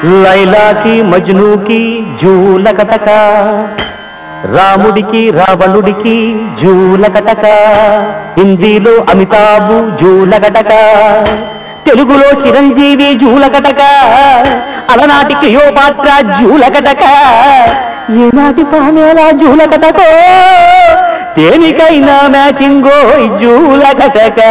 లైలాకి మజ్నూకి జూలకటక, రాముడికి రావణుడికి జూలకటక, హిందీలో అమితాబ్ జూలకటక, తెలుగులో చిరంజీవి జూలకటక, అలనాటి క్లియోపాట్రా జూలకటక, ఈనాటి పామేలా జూలకటక, దేనికైనా మ్యాచింగో జూలకటక.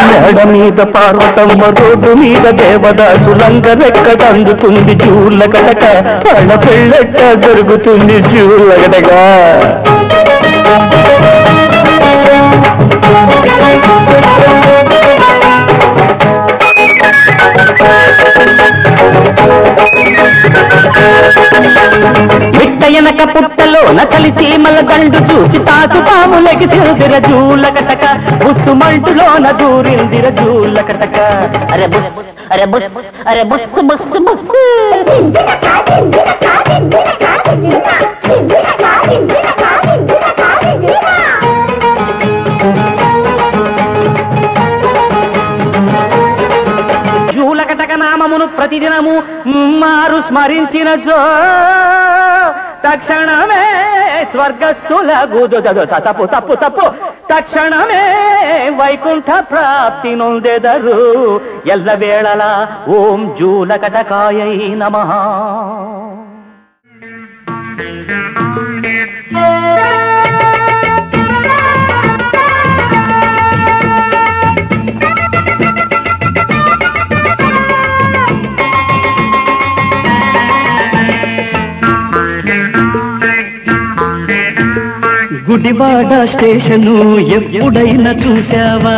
మేడ మీద పార్వతమ్మ, రోడ్డు మీద దేవదాసు, లంగరెక్కడ అందుతుంది జూలకటక, వాళ్ళ పెళ్ళెట్ట జరుగుతుంది జూలకటక. మిట్టయనక పుట్టలో నకలి చీమల దండు చూసి తాసు పాములకి తిరుదిర జూలకటక, బుస్సుమంటులోన దూరిందిర జూలకటక. అరే బుస్ అరే బుస్ అరే బుస్సు బుస్సు బుస్సు. జూలకటక నామమును ప్రతిదినము మారు స్మరించినచో తక్షణమే స్వర్గస్థులగు. తప్పు తప్పు తప్పు. తక్షణమే వైకుంఠ ప్రాప్తి నొందెదరు ఎల్లవేళలా. ఓం జూలకటకాయై నమః. గుడివాడ స్టేషను ఎప్పుడైనా చూసావా?